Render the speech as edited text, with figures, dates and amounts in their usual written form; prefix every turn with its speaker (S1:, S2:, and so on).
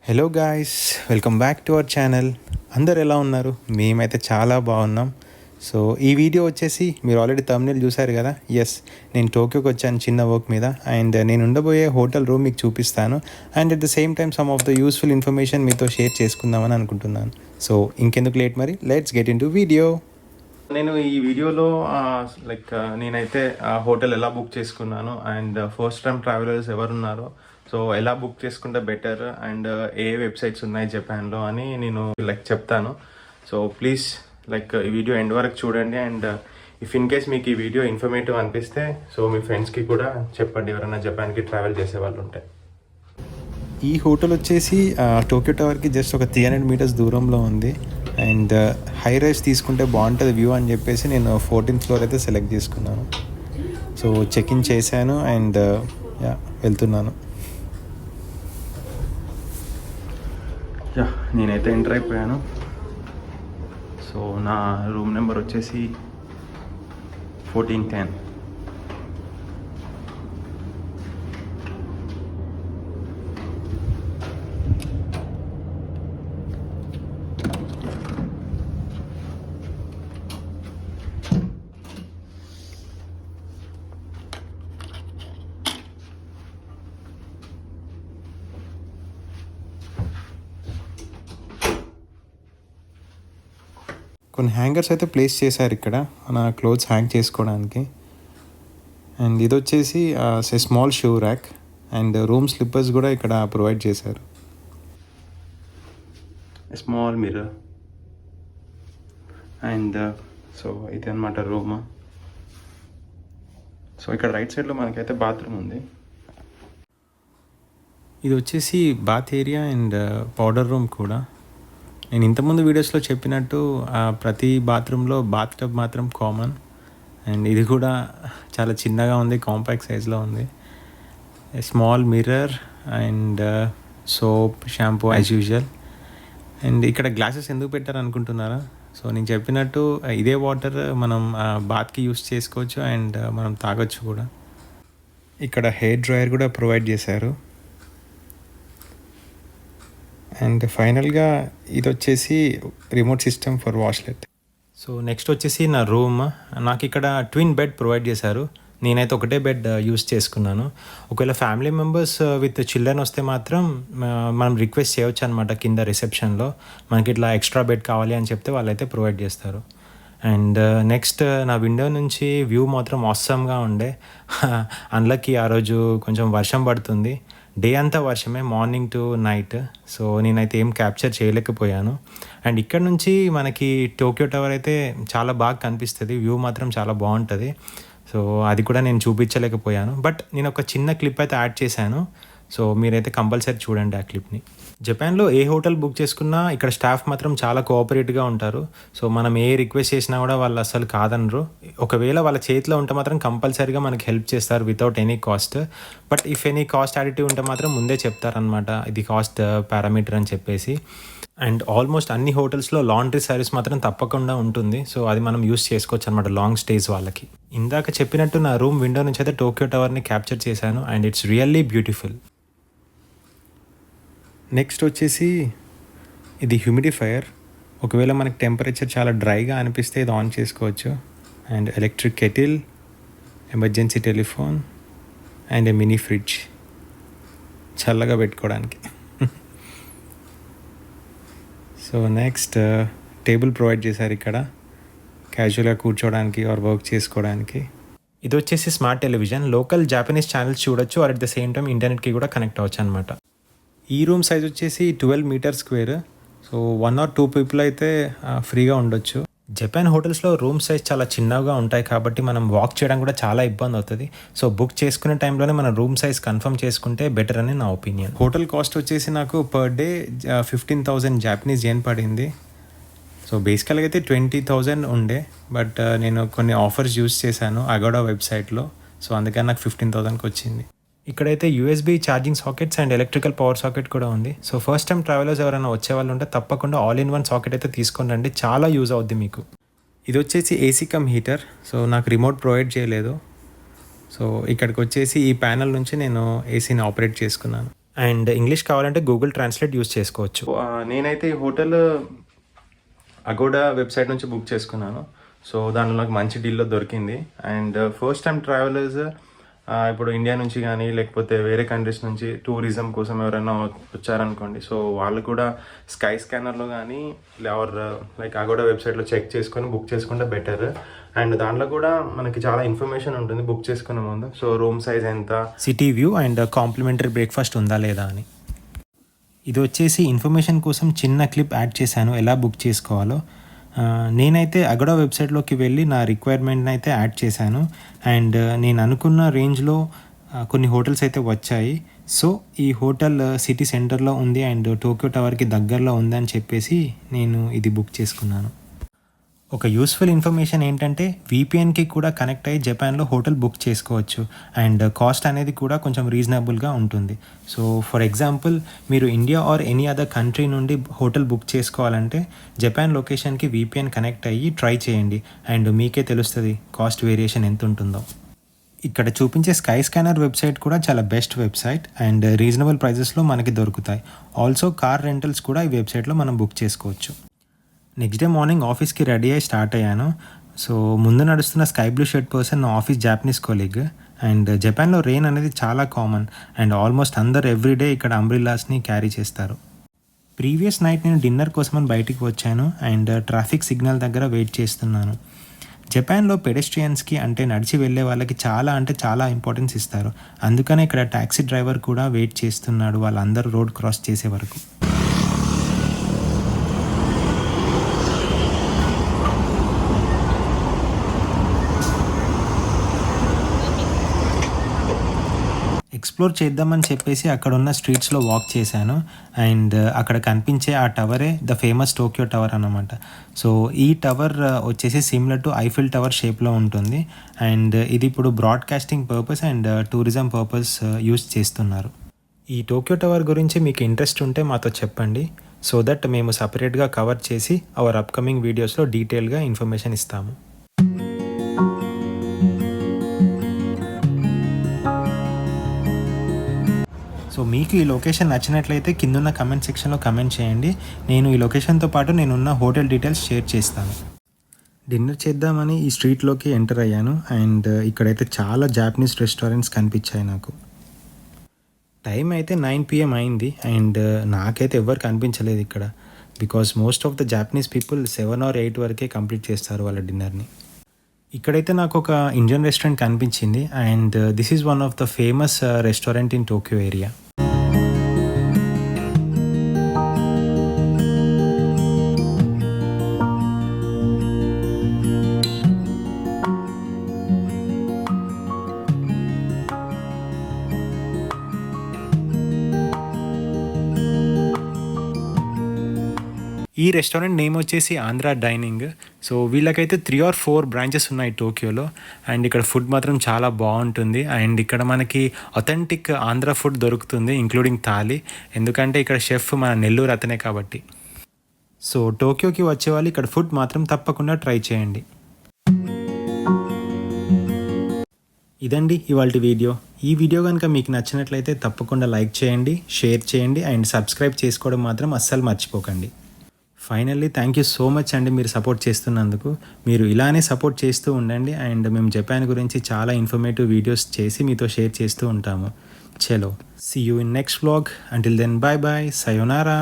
S1: Hello guys, welcome back to our channel. అందరు ఎలా ఉన్నారు? మేమైతే చాలా బాగున్నాం. సో ఈ వీడియో వచ్చేసి మీరు ఆల్రెడీ థంబ్నెయిల్ చూసారు కదా. ఎస్, నేను టోక్యోకి వచ్చాను చిన్న వర్క్ మీద. అండ్ నేను ఉండబోయే హోటల్ రూమ్ మీకు చూపిస్తాను. And at the same time some of the useful information మీతో షేర్ చేసుకుందామని అనుకుంటున్నాను. సో ఇంకెందుకు లేట్, మరి let's get in to video. నేను ఈ వీడియోలో నేనైతే హోటల్ ఎలా బుక్ చేసుకున్నాను అండ్ ఫస్ట్ టైం ట్రావెలర్స్ ఎవరున్నారో సో ఎలా బుక్ చేసుకుంటే బెటర్ అండ్ ఏ వెబ్సైట్స్ ఉన్నాయి జపాన్లో అని నేను చెప్తాను. సో ప్లీజ్ ఈ వీడియో ఎండ్ వరకు చూడండి. అండ్ ఇఫ్ ఇన్ కేస్ మీకు ఈ వీడియో ఇన్ఫర్మేటివ్ అనిపిస్తే సో మీ ఫ్రెండ్స్కి కూడా చెప్పండి, ఎవరైనా జపాన్కి ట్రావెల్ చేసే వాళ్ళు ఉంటే. ఈ హోటల్ వచ్చేసి టోక్యో టవర్కి జస్ట్ ఒక 300 మీటర్స్ దూరంలో ఉంది. అండ్ హై రైజ్ తీసుకుంటే బాగుంటుంది వ్యూ అని చెప్పేసి నేను 14th ఫ్లోర్ అయితే సెలెక్ట్ చేసుకున్నాను. సో చెక్ ఇన్ చేశాను అండ్ వెళ్తున్నాను. నేనైతే ఎంటర్ అయిపోయాను. సో నా రూమ్ నెంబర్ వచ్చేసి 1410. కొన్ని హ్యాంగర్స్ అయితే ప్లేస్ చేశారు ఇక్కడ మన క్లోత్స్ హ్యాంగ్ చేసుకోవడానికి. అండ్ ఇది వచ్చేసి small shoe rack and room slippers కూడా ఇక్కడ ప్రొవైడ్ చేశారు. స్మాల్ మిర్రర్ అండ్ సో ఇది అనమాట రూమ్. సో ఇక్కడ రైట్ సైడ్లో మనకైతే బాత్రూమ్ ఉంది. ఇది వచ్చేసి bath area and powder room కూడా. నేను ఇంతకుముందు వీడియోస్లో చెప్పినట్టు ప్రతి బాత్రూంలో బాత్ టబ్ మాత్రం కామన్. అండ్ ఇది కూడా చాలా చిన్నగా ఉంది, కాంపాక్ట్ సైజ్లో ఉంది. Small mirror and soap, shampoo as usual. And ఇక్కడ గ్లాసెస్ ఎందుకు పెట్టారు అనుకుంటున్నారా? సో నేను చెప్పినట్టు ఇదే వాటర్ మనం బాత్కి యూస్ చేసుకోవచ్చు అండ్ మనం తాగొచ్చు కూడా. ఇక్కడ హెయిర్ డ్రైయర్ కూడా ప్రొవైడ్ చేశారు. అండ్ ఫైనల్గా ఇది వచ్చేసి remote system for washlet. So next వచ్చేసి నా రూమ్. నాకు ఇక్కడ ట్విన్ బెడ్ ప్రొవైడ్ చేశారు. నేనైతే ఒకటే బెడ్ యూస్ చేసుకున్నాను. ఒకవేళ ఫ్యామిలీ మెంబర్స్ విత్ చిల్డ్రన్ వస్తే మాత్రం మనం రిక్వెస్ట్ చేయవచ్చు అనమాట. కింద రిసెప్షన్లో మనకి ఇట్లా ఎక్స్ట్రా బెడ్ కావాలి అని చెప్తే వాళ్ళైతే ప్రొవైడ్ చేస్తారు. అండ్ నెక్స్ట్ నా విండో నుంచి వ్యూ మాత్రం ఆసమ్గా ఉండే. అన్లకి ఆ రోజు కొంచెం వర్షం పడుతుంది. డే అంతా వర్షమే, మార్నింగ్ టు నైట్. సో నేనైతే ఏం క్యాప్చర్ చేయలేకపోయాను. అండ్ ఇక్కడ నుంచి మనకి టోక్యో టవర్ అయితే చాలా బాగా కనిపిస్తుంది. వ్యూ మాత్రం చాలా బాగుంటుంది. సో అది కూడా నేను చూపించలేకపోయాను. బట్ నేను ఒక చిన్న క్లిప్ అయితే యాడ్ చేశాను. సో మీరైతే కంపల్సరీ చూడండి ఆ క్లిప్ని. జపాన్లో ఏ హోటల్ బుక్ చేసుకున్నా ఇక్కడ స్టాఫ్ మాత్రం చాలా కోఆపరేటివ్గా ఉంటారు. సో మనం ఏ రిక్వెస్ట్ చేసినా కూడా వాళ్ళు అసలు కాదనరు. ఒకవేళ వాళ్ళ చేతిలో ఉంటే మాత్రం కంపల్సరీగా మనకి హెల్ప్ చేస్తారు without any cost. But if any cost additive ఉంటే మాత్రం ముందే చెప్తారనమాట, ఇది కాస్ట్ పారామీటర్ అని చెప్పేసి. అండ్ ఆల్మోస్ట్ అన్ని హోటల్స్లో లాండ్రీ సర్వీస్ మాత్రం తప్పకుండా ఉంటుంది. సో అది మనం యూస్ చేసుకోవచ్చు అనమాట లాంగ్ స్టేస్ వాళ్ళకి. ఇందాక చెప్పినట్టు నా రూమ్ విండో నుంచి అయితే టోక్యో టవర్ని క్యాప్చర్ చేశాను and it's really beautiful. Next వచ్చేసి ఇది హ్యూమిడిఫైయర్. ఒకవేళ మనకి టెంపరేచర్ చాలా డ్రైగా అనిపిస్తే ఇది ఆన్ చేసుకోవచ్చు. And electric kettle, emergency telephone and A mini fridge చల్లగా పెట్టుకోవడానికి. సో నెక్స్ట్ టేబుల్ ప్రొవైడ్ చేశారు ఇక్కడ క్యాజువల్గా కూర్చోవడానికి ఆర్ వర్క్ చేసుకోవడానికి. ఇది వచ్చేసి smart television. Local Japanese channels చూడొచ్చు or at the same time ఇంటర్నెట్కి కూడా కనెక్ట్ అవ్వచ్చు అనమాట. ఈ రూమ్ సైజ్ వచ్చేసి 12 మీటర్ స్క్వేర్. సో 1 or 2 పీపుల్ అయితే ఫ్రీగా ఉండొచ్చు. జపాన్ హోటల్స్లో రూమ్ సైజ్ చాలా చిన్నగా ఉంటాయి కాబట్టి మనం వాక్ చేయడం కూడా చాలా ఇబ్బంది అవుతుంది. సో బుక్ చేసుకునే టైంలోనే మనం రూమ్ సైజ్ కన్ఫర్మ్ చేసుకుంటే బెటర్ అని నా ఒపీనియన్. హోటల్ కాస్ట్ వచ్చేసి నాకు పర్ డే 15,000 జాపనీస్ యెన్ పడింది. సో బేసికల్గా అయితే 20,000 ఉండే. బట్ నేను కొన్ని ఆఫర్స్ యూస్ చేశాను అగోడా వెబ్సైట్లో. సో అందుకని నాకు 15,000కి వచ్చింది. ఇక్కడైతే USB charging sockets and electrical power socket కూడా ఉంది. సో ఫస్ట్ టైం ట్రావెలర్స్ ఎవరైనా వచ్చే వాళ్ళు ఉంటే తప్పకుండా ఆల్ ఇన్ వన్ సాకెట్ అయితే తీసుకొని రండి, చాలా యూజ్ అవుద్ది మీకు. ఇది వచ్చేసి ఏసీ కమ్ హీటర్. సో నాకు రిమోట్ ప్రొవైడ్ చేయలేదు. సో ఇక్కడికి వచ్చేసి ఈ ప్యానల్ నుంచి నేను ఏసీని ఆపరేట్ చేసుకున్నాను. అండ్ ఇంగ్లీష్ కావాలంటే గూగుల్ ట్రాన్స్లేట్ యూస్ చేసుకోవచ్చు. నేనైతే ఈ హోటల్ అగోడా వెబ్సైట్ నుంచి బుక్ చేసుకున్నాను. సో దాంట్లో నాకు మంచి డీల్లో దొరికింది. అండ్ ఫస్ట్ టైం ట్రావెలర్స్ ఇప్పుడు ఇండియా నుంచి కానీ లేకపోతే వేరే కంట్రీస్ నుంచి టూరిజం కోసం ఎవరైనా వచ్చారనుకోండి, సో వాళ్ళు కూడా స్కై స్కానర్లో కానీ ఆర్ లైక్ అగోడా వెబ్సైట్లో చెక్ చేసుకొని బుక్ చేసుకుంటే బెటర్. అండ్ దాంట్లో కూడా మనకి చాలా ఇన్ఫర్మేషన్ ఉంటుంది బుక్ చేసుకునే ముందు. సో రూమ్ సైజ్ ఎంత, city view and complementary breakfast ఉందా లేదా అని. ఇది వచ్చేసి ఇన్ఫర్మేషన్ కోసం చిన్న క్లిప్ యాడ్ చేశాను ఎలా బుక్ చేసుకోవాలో. నేనైతే అగోడా వెబ్సైట్లోకి వెళ్ళి నా రిక్వైర్మెంట్ని అయితే యాడ్ చేశాను. అండ్ నేను అనుకున్న రేంజ్లో కొన్ని హోటల్స్ అయితే వచ్చాయి. సో ఈ హోటల్ సిటీ సెంటర్లో ఉంది అండ్ టోక్యో టవర్కి దగ్గరలో ఉందని చెప్పేసి నేను ఇది బుక్ చేసుకున్నాను. ఒక యూస్ఫుల్ ఇన్ఫర్మేషన్ ఏంటంటే వీపీఎన్కి కూడా కనెక్ట్ అయ్యి జపాన్లో హోటల్ బుక్ చేసుకోవచ్చు. అండ్ కాస్ట్ అనేది కూడా కొంచెం రీజనబుల్గా ఉంటుంది. సో ఫర్ ఎగ్జాంపుల్ మీరు India or any other country నుండి హోటల్ బుక్ చేసుకోవాలంటే జపాన్ లొకేషన్కి వీపీఎన్ కనెక్ట్ అయ్యి ట్రై చేయండి. అండ్ మీకే తెలుస్తుంది కాస్ట్ వేరియేషన్ ఎంత ఉంటుందో. ఇక్కడ చూపించే స్కై స్కానర్ వెబ్సైట్ కూడా చాలా బెస్ట్ వెబ్సైట్ అండ్ రీజనబుల్ ప్రైజెస్లో మనకి దొరుకుతాయి. ఆల్సో కార్ రెంటల్స్ కూడా ఈ వెబ్సైట్లో మనం బుక్ చేసుకోవచ్చు. నెక్స్ట్ డే మార్నింగ్ ఆఫీస్కి రెడీ అయ్యి స్టార్ట్ అయ్యాను. సో ముందు నడుస్తున్న స్కై బ్లూ షర్ట్ పర్సన్ నా ఆఫీస్ జాపనీస్ కొలీగ్. అండ్ జపాన్లో రెయిన్ అనేది చాలా కామన్ అండ్ ఆల్మోస్ట్ అందరు ఎవ్రీడే ఇక్కడ అంబ్రిల్లాస్ని క్యారీ చేస్తారు. ప్రీవియస్ నైట్ నేను డిన్నర్ కోసమని బయటికి వచ్చాను అండ్ ట్రాఫిక్ సిగ్నల్ దగ్గర వెయిట్ చేస్తున్నాను. జపాన్లో పెడెస్ట్రియన్స్కి అంటే నడిచి వెళ్ళే వాళ్ళకి చాలా ఇంపార్టెన్స్ ఇస్తారు. అందుకనే ఇక్కడ ట్యాక్సీ డ్రైవర్ కూడా వెయిట్ చేస్తున్నాడు వాళ్ళందరూ రోడ్ క్రాస్ చేసే వరకు. ఎక్స్ప్లోర్ చేద్దామని చెప్పేసి అక్కడ ఉన్న స్ట్రీట్స్లో వాక్ చేశాను. అండ్ అక్కడ కనిపించే ఆ టవరే ద ఫేమస్ టోక్యో టవర్ అన్నమాట. సో ఈ టవర్ వచ్చేసి సిమిలర్ టు ఐఫిల్ టవర్ షేప్లో ఉంటుంది. అండ్ ఇది ఇప్పుడు broadcasting purpose and tourism purpose use చేస్తున్నారు. ఈ టోక్యో టవర్ గురించి మీకు ఇంట్రెస్ట్ ఉంటే మాతో చెప్పండి. సో దట్ మేము సపరేట్గా కవర్ చేసి అవర్ అప్కమింగ్ వీడియోస్లో డీటెయిల్గా ఇన్ఫర్మేషన్ ఇస్తాము. సో మీకు ఈ లొకేషన్ నచ్చినట్లయితే కిందున్న కమెంట్ సెక్షన్లో కమెంట్ చేయండి. నేను ఈ లొకేషన్తో పాటు నేనున్న హోటల్ డీటెయిల్స్ షేర్ చేస్తాను. డిన్నర్ చేద్దామని ఈ స్ట్రీట్లోకి ఎంటర్ అయ్యాను. అండ్ ఇక్కడైతే చాలా జాపనీస్ రెస్టారెంట్స్ కనిపించాయి నాకు. టైం అయితే 9 PM అయింది అండ్ నాకైతే ఎవరు కనిపించలేదు ఇక్కడ. Because most of the Japanese people 7 or 8 వరకే కంప్లీట్ చేస్తారు వాళ్ళ డిన్నర్ని. ఇక్కడైతే నాకు ఒక ఇండియన్ రెస్టారెంట్ కనిపించింది and this is one of the famous restaurant in Tokyo area. ఈ రెస్టారెంట్ నేమ్ వచ్చేసి ఆంధ్ర డైనింగ్. సో వీళ్ళకైతే 3 or 4 బ్రాంచెస్ ఉన్నాయి టోక్యోలో. అండ్ ఇక్కడ ఫుడ్ మాత్రం చాలా బాగుంటుంది. అండ్ ఇక్కడ మనకి అథెంటిక్ ఆంధ్ర ఫుడ్ దొరుకుతుంది ఇంక్లూడింగ్ థాలి. ఎందుకంటే ఇక్కడ షెఫ్ మన నెల్లూరు అతనే కాబట్టి. సో టోక్యోకి వచ్చే వాళ్ళు ఇక్కడ ఫుడ్ మాత్రం తప్పకుండా ట్రై చేయండి. ఇదండి ఇవాల్టి వీడియో. ఈ వీడియో కనుక మీకు నచ్చినట్లయితే తప్పకుండా లైక్ చేయండి, షేర్ చేయండి అండ్ సబ్స్క్రైబ్ చేసుకోవడం మాత్రం అస్సలు మర్చిపోకండి. Finally thank you so much అండి మీరు సపోర్ట్ చేస్తున్నందుకు. మీరు ఇలానే సపోర్ట్ చేస్తూ ఉండండి అండ్ మేము జపాన్ గురించి చాలా ఇన్ఫర్మేటివ్ వీడియోస్ చేసి మీతో షేర్ చేస్తూ ఉంటాము. చలో, see you in next vlog. Until then, bye bye, సయోనారా.